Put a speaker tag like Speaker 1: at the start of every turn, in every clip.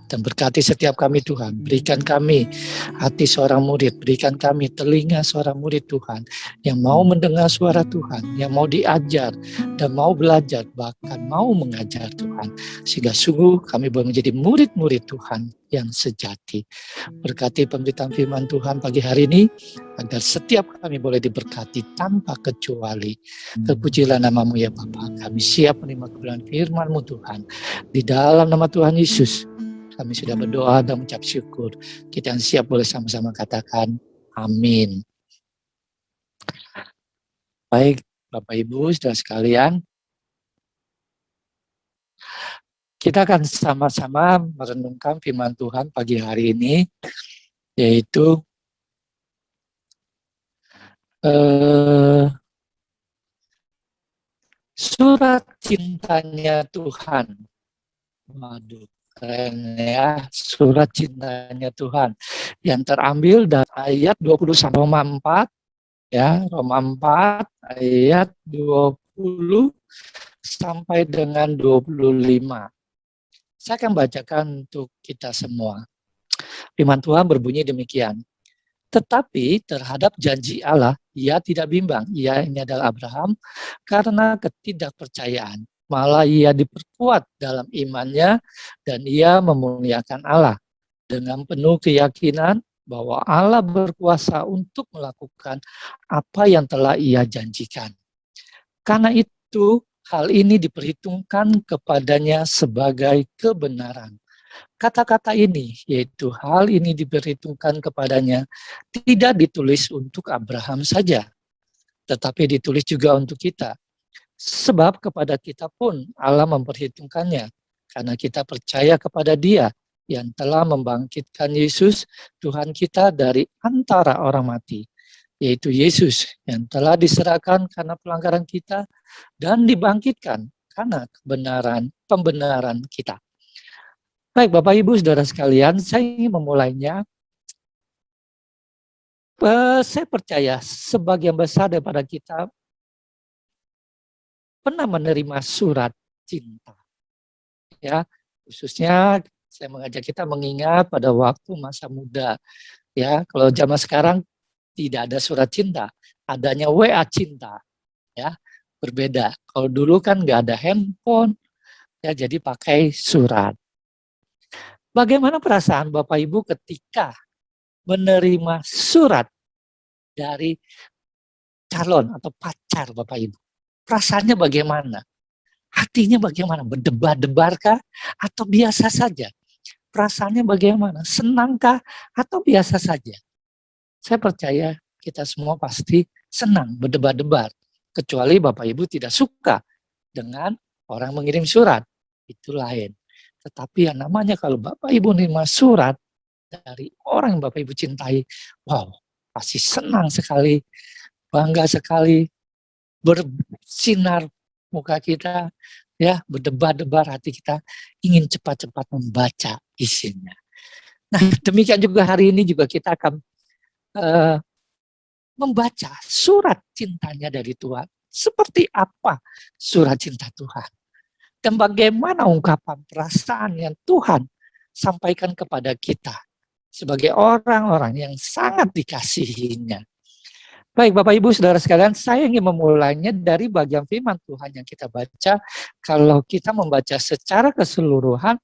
Speaker 1: Dan berkati setiap kami Tuhan, berikan kami hati seorang murid, berikan kami telinga seorang murid Tuhan, yang mau mendengar suara Tuhan, yang mau diajar, dan mau belajar, bahkan mau mengajar Tuhan, sehingga sungguh kami boleh menjadi murid-murid Tuhan yang sejati. Berkati pemberitaan firman Tuhan pagi hari ini, agar setiap kami boleh diberkati tanpa kecuali. Terpujilah namamu ya Bapa, kami siap menerima kebenaran firman-Mu Tuhan, di dalam nama Tuhan Yesus. Kami sudah berdoa dan mengucap syukur. Kita yang siap boleh sama-sama katakan amin. Baik, Bapak Ibu, saudara sekalian, kita akan sama-sama merenungkan firman Tuhan pagi hari ini, yaitu surat cintanya Tuhan. Waduh, keren ya, surat cintanya Tuhan. Yang terambil dari ayat 20 sampai Roma 4, ya, Roma 4 ayat 20 sampai dengan 25. Saya akan bacakan untuk kita semua. Firman Tuhan berbunyi demikian. Tetapi terhadap janji Allah, ia tidak bimbang. Ia ini adalah Abraham, karena ketidakpercayaan. Malah ia diperkuat dalam imannya dan ia memuliakan Allah dengan penuh keyakinan bahwa Allah berkuasa untuk melakukan apa yang telah ia janjikan. Karena itu, hal ini diperhitungkan kepadanya sebagai kebenaran. Kata-kata ini, yaitu hal ini diperhitungkan kepadanya, tidak ditulis untuk Abraham saja, tetapi ditulis juga untuk kita. Sebab kepada kita pun Allah memperhitungkannya, karena kita percaya kepada Dia yang telah membangkitkan Yesus, Tuhan kita dari antara orang mati, yaitu Yesus yang telah diserahkan karena pelanggaran kita dan dibangkitkan karena pembenaran kita. Baik, Bapak Ibu Saudara sekalian, saya ingin memulainya. Saya percaya sebagian besar daripada kita pernah menerima surat cinta. Ya, khususnya saya mengajak kita mengingat pada waktu masa muda. Ya, kalau zaman sekarang tidak ada surat cinta, adanya WA cinta. Ya, berbeda. Kalau dulu kan nggak ada handphone, ya jadi pakai surat. Bagaimana perasaan Bapak Ibu ketika menerima surat dari calon atau pacar Bapak Ibu? Perasaannya bagaimana? Hatinya bagaimana? Berdebar-debarkah atau biasa saja? Perasaannya bagaimana? Senangkah atau biasa saja? Saya percaya kita semua pasti senang, berdebar-debar. Kecuali Bapak Ibu tidak suka dengan orang mengirim surat. Itu lain. Tetapi yang namanya kalau Bapak Ibu menerima surat dari orang yang Bapak Ibu cintai, wow, pasti senang sekali, bangga sekali, bersinar muka kita, ya, berdebar-debar hati kita, ingin cepat-cepat membaca isinya. Nah, demikian juga hari ini juga kita akan membaca surat cintanya dari Tuhan. Seperti apa surat cinta Tuhan? Dan bagaimana ungkapan perasaan yang Tuhan sampaikan kepada kita sebagai orang-orang yang sangat dikasihinya. Baik, Bapak Ibu Saudara sekalian, saya ingin memulainya dari bagian firman Tuhan yang kita baca. Kalau kita membaca secara keseluruhan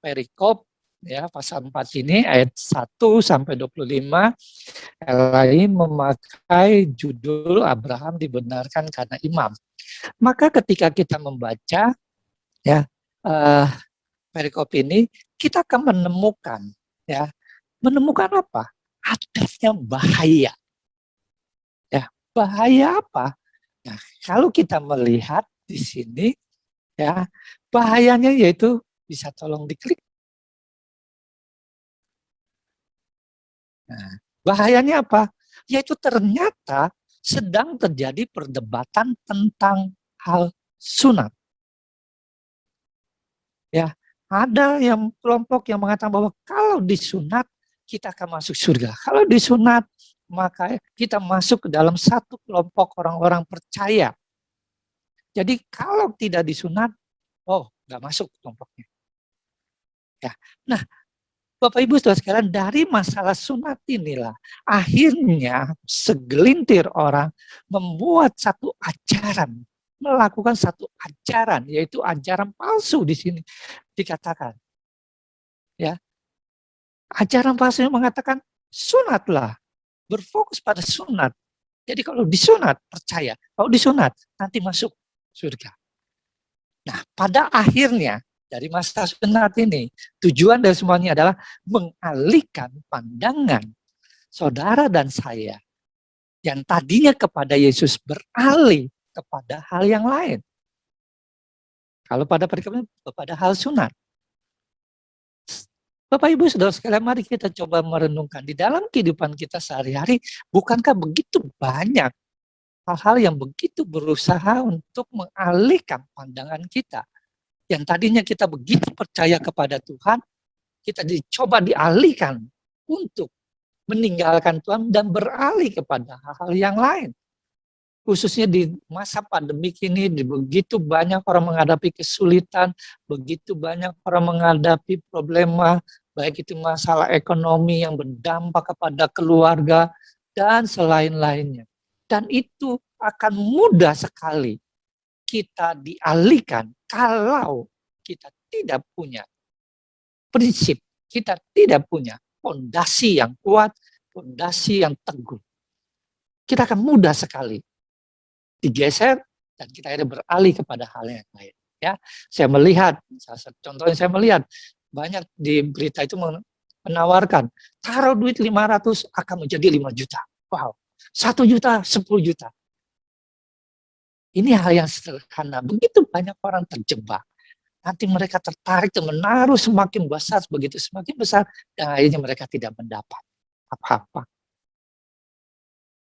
Speaker 1: perikop ya pasal 4 ini ayat 1 sampai 25, lain memakai judul Abraham dibenarkan karena imam. Maka ketika kita membaca ya perikop ini, kita akan menemukan apa? Adanya bahaya. Ya, bahaya apa? Nah, kalau kita melihat di sini, ya, bahayanya yaitu bisa tolong diklik. Nah, bahayanya apa? Yaitu ternyata sedang terjadi perdebatan tentang hal sunat. Ya, ada yang kelompok yang mengatakan bahwa kalau disunat kita akan masuk surga. Kalau disunat maka kita masuk ke dalam satu kelompok orang-orang percaya. Jadi kalau tidak disunat, oh nggak masuk kelompoknya. Ya. Nah, Bapak Ibu Saudara sekalian, dari masalah sunat inilah akhirnya segelintir orang membuat satu ajaran, melakukan satu ajaran, yaitu ajaran palsu di sini dikatakan. Ya, ajaran palsu yang mengatakan sunatlah, berfokus pada sunat. Jadi kalau disunat, percaya. Kalau disunat, nanti masuk surga. Nah, pada akhirnya, dari masa sunat ini, tujuan dari semuanya adalah mengalihkan pandangan saudara dan saya yang tadinya kepada Yesus beralih kepada hal yang lain. Kalau pada perikop kepada hal sunat. Bapak Ibu Saudara sekalian, mari kita coba merenungkan di dalam kehidupan kita sehari-hari, bukankah begitu banyak hal-hal yang begitu berusaha untuk mengalihkan pandangan kita. Yang tadinya kita begitu percaya kepada Tuhan, kita dicoba dialihkan untuk meninggalkan Tuhan dan beralih kepada hal-hal yang lain. Khususnya di masa pandemik ini, begitu banyak orang menghadapi kesulitan, begitu banyak orang menghadapi problema, baik itu masalah ekonomi yang berdampak kepada keluarga, dan selain-lainnya. Dan itu akan mudah sekali kita dialihkan kalau kita tidak punya prinsip, kita tidak punya fondasi yang kuat, fondasi yang teguh. Kita akan mudah sekali digeser dan kita akhirnya beralih kepada hal yang lain. Ya, saya melihat, contohnya saya melihat banyak di berita itu menawarkan taruh duit 500 akan menjadi 5 juta. Wow, 1 juta, 10 juta. Ini hal yang sederhana. Begitu banyak orang terjebak. Nanti mereka tertarik dan menaruh semakin besar, begitu semakin besar, dan akhirnya mereka tidak mendapat apa-apa.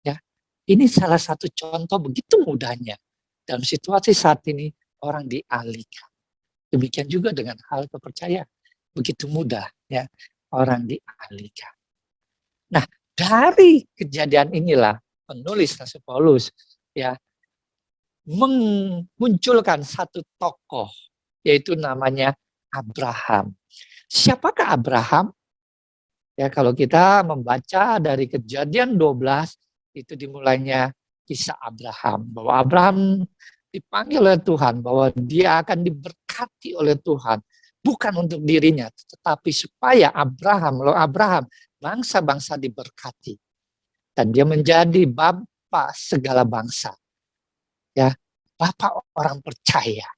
Speaker 1: Ya, ini salah satu contoh begitu mudahnya dalam situasi saat ini orang dialihkan. Demikian juga dengan hal kepercayaan, begitu mudah ya orang dialihkan. Nah, dari kejadian inilah penulis Rasul Paulus ya memunculkan satu tokoh, yaitu namanya Abraham. Siapakah Abraham? Ya, kalau kita membaca dari Kejadian 12, itu dimulainya kisah Abraham. Bahwa Abraham dipanggil oleh Tuhan, bahwa dia akan diberkati oleh Tuhan. Bukan untuk dirinya, tetapi supaya Abraham, bangsa-bangsa diberkati. Dan dia menjadi bapa segala bangsa. Ya, bapa orang percaya.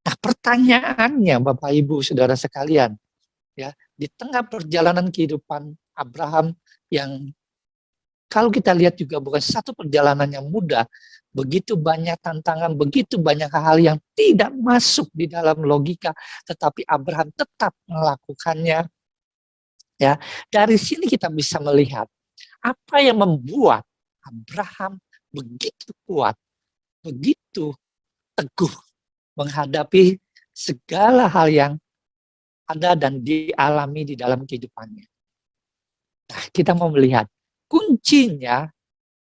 Speaker 1: Nah, pertanyaannya Bapak Ibu Saudara sekalian, ya, di tengah perjalanan kehidupan Abraham yang kalau kita lihat juga bukan satu perjalanan yang mudah, begitu banyak tantangan, begitu banyak hal yang tidak masuk di dalam logika, tetapi Abraham tetap melakukannya. Ya, dari sini kita bisa melihat apa yang membuat Abraham begitu kuat, begitu teguh menghadapi segala hal yang ada dan dialami di dalam kehidupannya. Nah, kita mau melihat kuncinya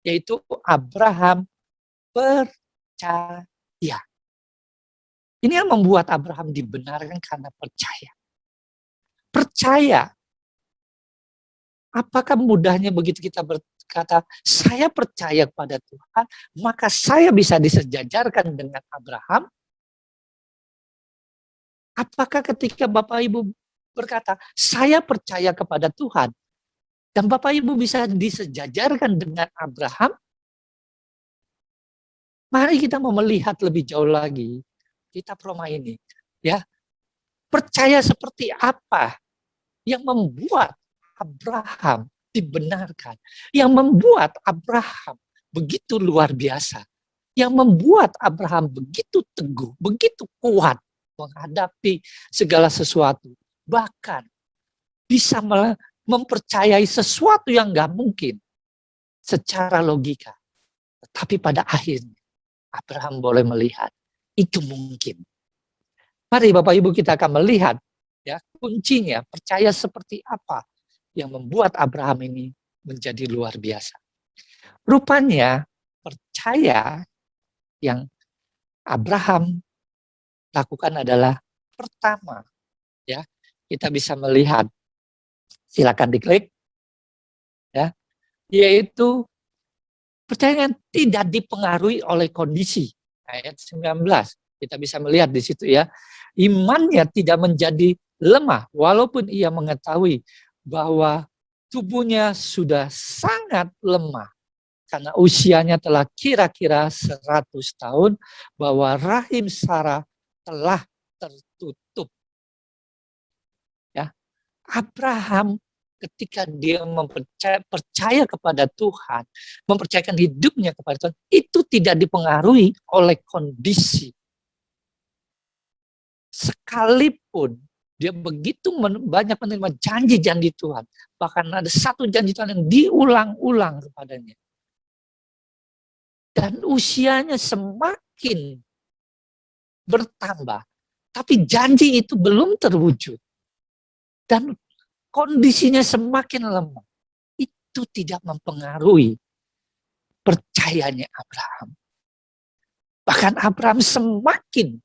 Speaker 1: yaitu Abraham percaya. Ini yang membuat Abraham dibenarkan karena percaya. Percaya. Apakah mudahnya begitu kita berkata, saya percaya kepada Tuhan, maka saya bisa disejajarkan dengan Abraham? Apakah ketika Bapak Ibu berkata, saya percaya kepada Tuhan, dan Bapak Ibu bisa disejajarkan dengan Abraham? Mari kita mau melihat lebih jauh lagi kitab Roma ini. Ya, percaya seperti apa yang membuat Abraham dibenarkan, yang membuat Abraham begitu luar biasa, yang membuat Abraham begitu teguh, begitu kuat menghadapi segala sesuatu, bahkan bisa mempercayai sesuatu yang nggak mungkin secara logika. Tapi pada akhirnya Abraham boleh melihat itu mungkin. Mari Bapak Ibu kita akan melihat ya kuncinya percaya seperti apa yang membuat Abraham ini menjadi luar biasa. Rupanya percaya yang Abraham lakukan adalah pertama ya kita bisa melihat, silakan diklik, ya, yaitu percaya tidak dipengaruhi oleh kondisi. Ayat 19, kita bisa melihat di situ ya. Imannya tidak menjadi lemah, walaupun ia mengetahui bahwa tubuhnya sudah sangat lemah. Karena usianya telah kira-kira 100 tahun, bahwa rahim Sarah telah tertutup. Ya, Abraham ketika dia percaya kepada Tuhan, mempercayakan hidupnya kepada Tuhan, itu tidak dipengaruhi oleh kondisi. Sekalipun dia begitu banyak menerima janji-janji Tuhan, bahkan ada satu janji Tuhan yang diulang-ulang kepadanya. Dan usianya semakin bertambah, tapi janji itu belum terwujud. Dan kondisinya semakin lemah. Itu tidak mempengaruhi percayanya Abraham. Bahkan Abraham semakin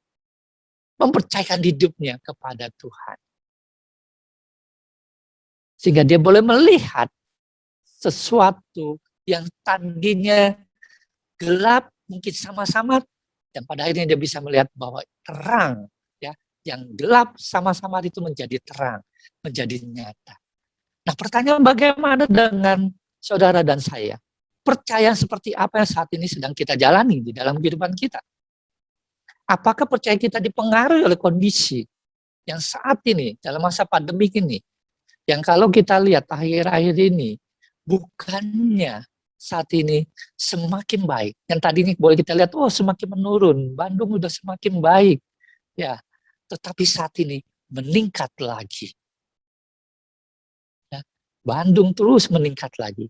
Speaker 1: mempercayakan hidupnya kepada Tuhan. Sehingga dia boleh melihat sesuatu yang tadinya gelap, mungkin sama-sama, dan pada akhirnya dia bisa melihat bahwa terang, ya, yang gelap sama-sama itu menjadi terang, menjadi nyata. Nah, pertanyaan bagaimana dengan saudara dan saya? Percaya seperti apa yang saat ini sedang kita jalani di dalam kehidupan kita? Apakah percaya kita dipengaruhi oleh kondisi yang saat ini, dalam masa pandemik ini, yang kalau kita lihat akhir-akhir ini, bukannya saat ini semakin baik. Yang tadi ini boleh kita lihat, oh semakin menurun, Bandung udah semakin baik. Ya, tetapi saat ini meningkat lagi. Ya, Bandung terus meningkat lagi.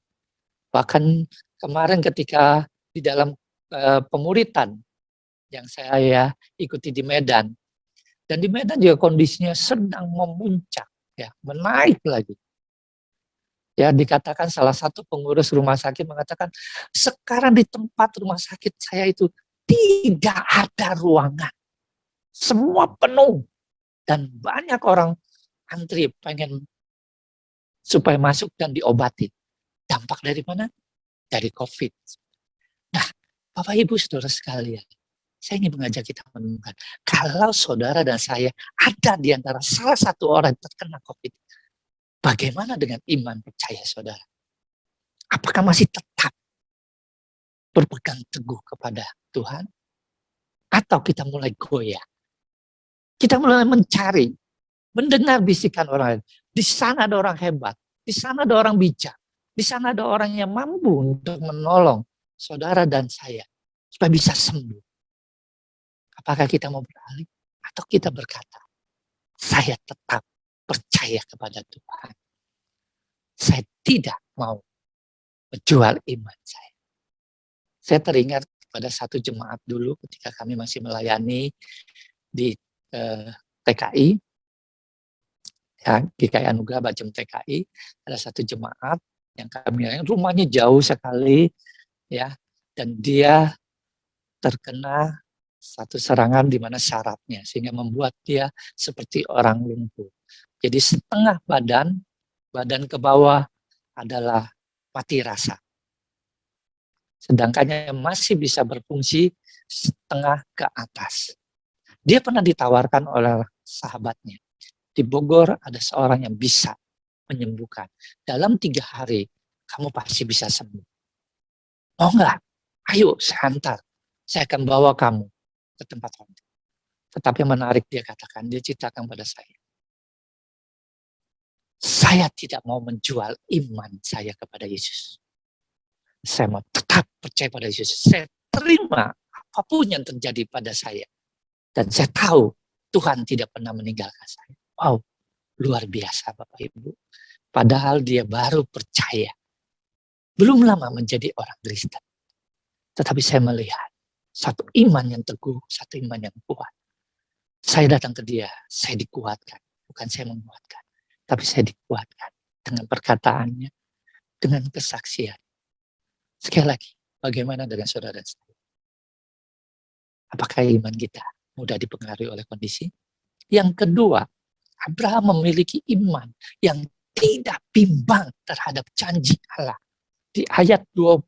Speaker 1: Bahkan kemarin ketika di dalam pemuritan yang saya ikuti di Medan, dan di Medan juga kondisinya sedang memuncak, ya, menaik lagi. Ya, dikatakan salah satu pengurus rumah sakit mengatakan, sekarang di tempat rumah sakit saya itu tidak ada ruangan. Semua penuh. Dan banyak orang antri pengen supaya masuk dan diobati. Dampak dari mana? Dari COVID. Nah, Bapak Ibu Saudara sekalian, saya ingin mengajak kita menemukan, kalau saudara dan saya ada di antara salah satu orang yang terkena COVID, bagaimana dengan iman percaya saudara? Apakah masih tetap berpegang teguh kepada Tuhan? Atau kita mulai goyah? Kita mulai mencari, mendengar bisikan orang lain. Di sana ada orang hebat, di sana ada orang bijak, di sana ada orang yang mampu untuk menolong saudara dan saya supaya bisa sembuh. Apakah kita mau beralih? Atau kita berkata, saya tetap percaya kepada Tuhan. Saya tidak mau menjual iman saya. Saya teringat pada satu jemaat dulu ketika kami masih melayani di TKI, ya, GKI Anugerah Bajem TKI, ada satu jemaat yang kami lihat rumahnya jauh sekali, ya, dan dia terkena satu serangan di mana syarafnya sehingga membuat dia seperti orang lumpuh. Jadi setengah badan ke bawah adalah mati rasa. Sedangkan yang masih bisa berfungsi setengah ke atas. Dia pernah ditawarkan oleh sahabatnya. Di Bogor ada seorang yang bisa menyembuhkan. Dalam 3 hari, kamu pasti bisa sembuh. Mau nggak? Ayo, saya antar. Saya akan bawa kamu ke tempat lain. Tetapi yang menarik dia katakan, dia ceritakan pada saya tidak mau menjual iman saya kepada Yesus. Saya mau tetap percaya pada Yesus. Saya terima apapun yang terjadi pada saya. Dan saya tahu Tuhan tidak pernah meninggalkan saya. Wow, luar biasa Bapak Ibu. Padahal dia baru percaya. Belum lama menjadi orang Kristen. Tetapi saya melihat satu iman yang teguh, satu iman yang kuat. Saya datang ke dia, saya dikuatkan. Bukan saya menguatkan. Tapi saya dikuatkan dengan perkataannya, dengan kesaksian. Sekali lagi, bagaimana dengan saudara dan saya? Apakah iman kita mudah dipengaruhi oleh kondisi? Yang kedua, Abraham memiliki iman yang tidak bimbang terhadap janji Allah. Di ayat 20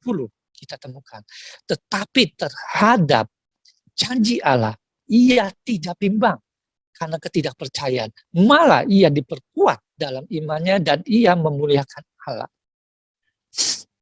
Speaker 1: kita temukan. Tetapi terhadap janji Allah, ia tidak bimbang karena ketidakpercayaan. Malah ia diperkuat dalam imannya dan ia memuliakan Allah.